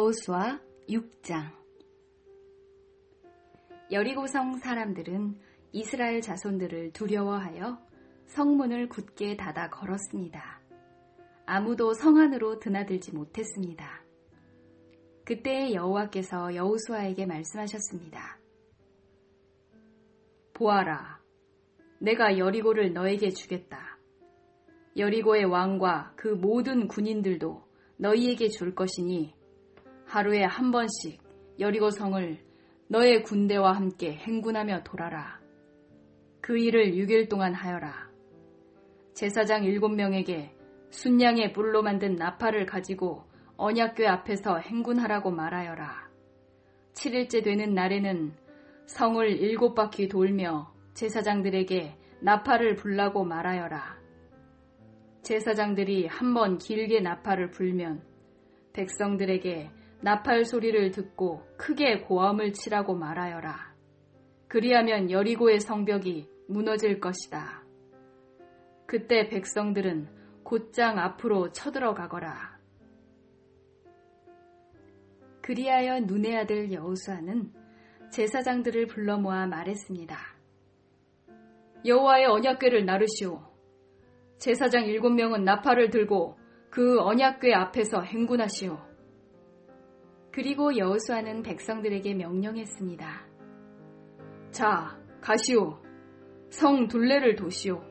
여호수아 6장. 여리고성 사람들은 이스라엘 자손들을 두려워하여 성문을 굳게 닫아 걸었습니다. 아무도 성 안으로 드나들지 못했습니다. 그때 여호와께서 여호수아에게 말씀하셨습니다. 보아라, 내가 여리고를 너에게 주겠다. 여리고의 왕과 그 모든 군인들도 너희에게 줄 것이니 하루에 한 번씩 여리고 성을 너의 군대와 함께 행군하며 돌아라. 그 일을 6일 동안 하여라. 제사장 7명에게 순양의 뿔로 만든 나팔을 가지고 언약궤 앞에서 행군하라고 말하여라. 7일째 되는 날에는 성을 7바퀴 돌며 제사장들에게 나팔을 불라고 말하여라. 제사장들이 한 번 길게 나팔을 불면 백성들에게 나팔 소리를 듣고 크게 고함을 치라고 말하여라. 그리하면 여리고의 성벽이 무너질 것이다. 그때 백성들은 곧장 앞으로 쳐들어가거라. 그리하여 눈의 아들 여호수아는 제사장들을 불러 모아 말했습니다. 여호와의 언약궤를 나르시오. 제사장 7명은 나팔을 들고 그 언약궤 앞에서 행군하시오. 그리고 여호수아는 백성들에게 명령했습니다. 자, 가시오. 성 둘레를 도시오.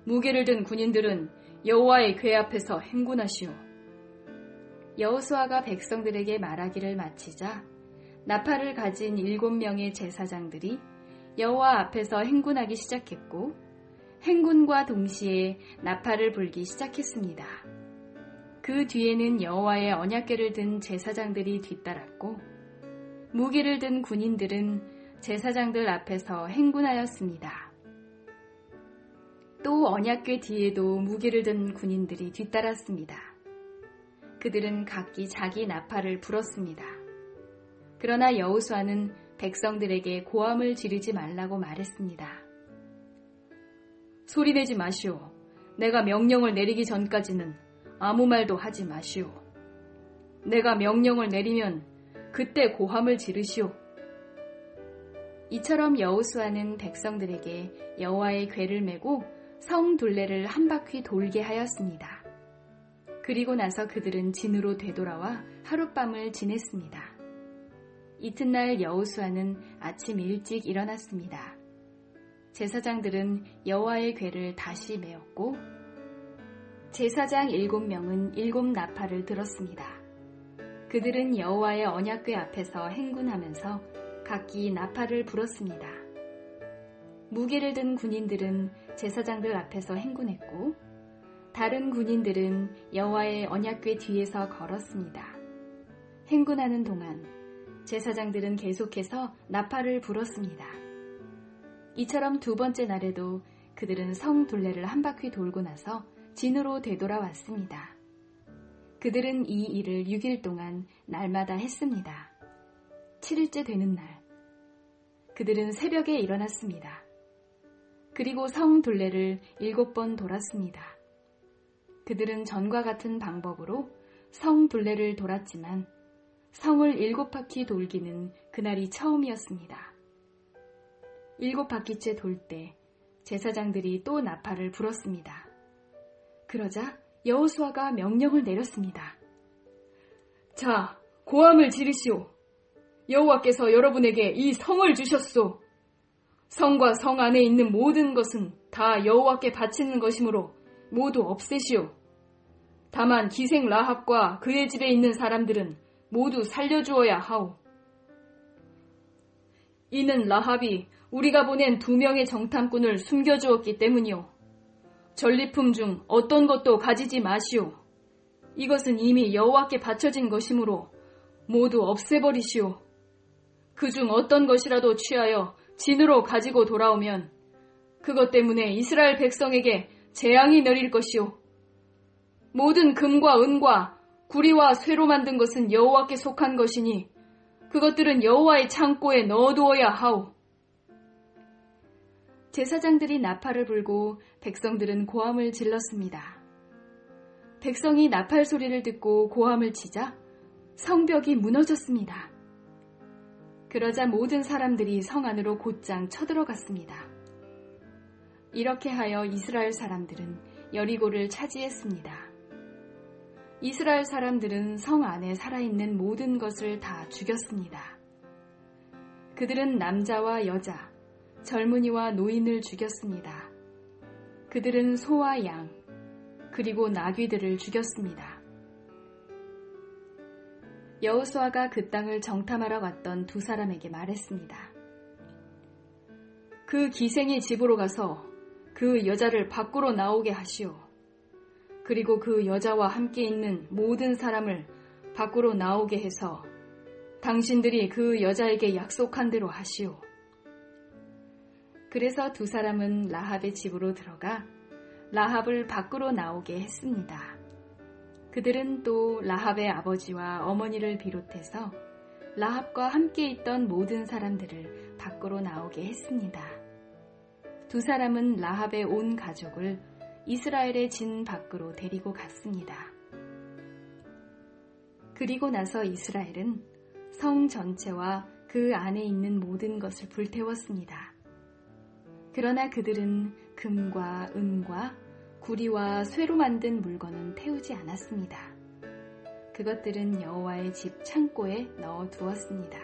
무게를 든 군인들은 여호와의 궤 앞에서 행군하시오. 여호수아가 백성들에게 말하기를 마치자 나팔을 가진 7명의 제사장들이 여호와 앞에서 행군하기 시작했고 행군과 동시에 나팔을 불기 시작했습니다. 그 뒤에는 여호와의 언약궤를 든 제사장들이 뒤따랐고 무기를 든 군인들은 제사장들 앞에서 행군하였습니다. 또 언약궤 뒤에도 무기를 든 군인들이 뒤따랐습니다. 그들은 각기 자기 나팔을 불었습니다. 그러나 여호수아는 백성들에게 고함을 지르지 말라고 말했습니다. 소리내지 마시오. 내가 명령을 내리기 전까지는 아무 말도 하지 마시오. 내가 명령을 내리면 그때 고함을 지르시오. 이처럼 여호수아는 백성들에게 여호와의 궤를 메고 성 둘레를 한 바퀴 돌게 하였습니다. 그리고 나서 그들은 진으로 되돌아와 하룻밤을 지냈습니다. 이튿날 여호수아는 아침 일찍 일어났습니다. 제사장들은 여호와의 궤를 다시 메었고 제사장 7명은 7나팔을 들었습니다. 그들은 여호와의 언약궤 앞에서 행군하면서 각기 나팔을 불었습니다. 무기를 든 군인들은 제사장들 앞에서 행군했고 다른 군인들은 여호와의 언약궤 뒤에서 걸었습니다. 행군하는 동안 제사장들은 계속해서 나팔을 불었습니다. 이처럼 두 번째 날에도 그들은 성 둘레를 한 바퀴 돌고 나서 진으로 되돌아왔습니다. 그들은 이 일을 6일 동안 날마다 했습니다. 7일째 되는 날, 그들은 새벽에 일어났습니다. 그리고 성 둘레를 7번 돌았습니다. 그들은 전과 같은 방법으로 성 둘레를 돌았지만 성을 7바퀴 돌기는 그날이 처음이었습니다. 7바퀴째 돌 때 제사장들이 또 나팔을 불었습니다. 그러자 여호수아가 명령을 내렸습니다. 자, 고함을 지르시오. 여호와께서 여러분에게 이 성을 주셨소. 성과 성 안에 있는 모든 것은 다 여호와께 바치는 것이므로 모두 없애시오. 다만 기생 라합과 그의 집에 있는 사람들은 모두 살려주어야 하오. 이는 라합이 우리가 보낸 2명의 정탐꾼을 숨겨주었기 때문이오. 전리품 중 어떤 것도 가지지 마시오. 이것은 이미 여호와께 바쳐진 것이므로 모두 없애버리시오. 그중 어떤 것이라도 취하여 진으로 가지고 돌아오면 그것 때문에 이스라엘 백성에게 재앙이 내릴 것이오. 모든 금과 은과 구리와 쇠로 만든 것은 여호와께 속한 것이니 그것들은 여호와의 창고에 넣어두어야 하오. 제사장들이 나팔을 불고 백성들은 고함을 질렀습니다. 백성이 나팔 소리를 듣고 고함을 치자 성벽이 무너졌습니다. 그러자 모든 사람들이 성 안으로 곧장 쳐들어갔습니다. 이렇게 하여 이스라엘 사람들은 여리고를 차지했습니다. 이스라엘 사람들은 성 안에 살아있는 모든 것을 다 죽였습니다. 그들은 남자와 여자, 젊은이와 노인을 죽였습니다. 그들은 소와 양, 그리고 나귀들을 죽였습니다. 여호수아가 그 땅을 정탐하러 갔던 두 사람에게 말했습니다. 그 기생의 집으로 가서 그 여자를 밖으로 나오게 하시오. 그리고 그 여자와 함께 있는 모든 사람을 밖으로 나오게 해서 당신들이 그 여자에게 약속한 대로 하시오. 그래서 두 사람은 라합의 집으로 들어가 라합을 밖으로 나오게 했습니다. 그들은 또 라합의 아버지와 어머니를 비롯해서 라합과 함께 있던 모든 사람들을 밖으로 나오게 했습니다. 두 사람은 라합의 온 가족을 이스라엘의 진 밖으로 데리고 갔습니다. 그리고 나서 이스라엘은 성 전체와 그 안에 있는 모든 것을 불태웠습니다. 그러나 그들은 금과 은과 구리와 쇠로 만든 물건은 태우지 않았습니다. 그것들은 여호와의 집 창고에 넣어두었습니다.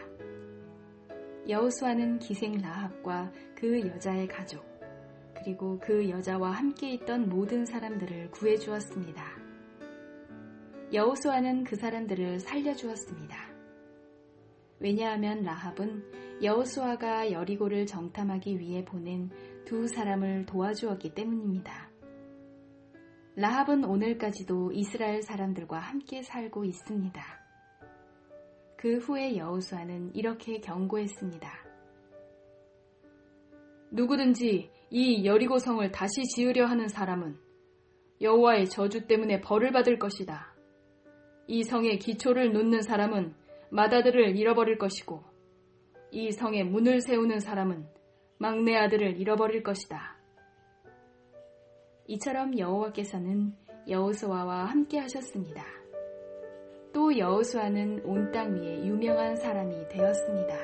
여호수아는 기생 라합과 그 여자의 가족, 그리고 그 여자와 함께 있던 모든 사람들을 구해주었습니다. 여호수아는 그 사람들을 살려주었습니다. 왜냐하면 라합은 여호수아가 여리고를 정탐하기 위해 보낸 두 사람을 도와주었기 때문입니다. 라합은 오늘까지도 이스라엘 사람들과 함께 살고 있습니다. 그 후에 여호수아는 이렇게 경고했습니다. 누구든지 이 여리고 성을 다시 지으려 하는 사람은 여호와의 저주 때문에 벌을 받을 것이다. 이 성의 기초를 놓는 사람은 맏아들을 잃어버릴 것이고 이 성의 문을 세우는 사람은 막내 아들을 잃어버릴 것이다. 이처럼 여호와께서는 여호수아와 함께 하셨습니다. 또 여호수아는 온 땅 위에 유명한 사람이 되었습니다.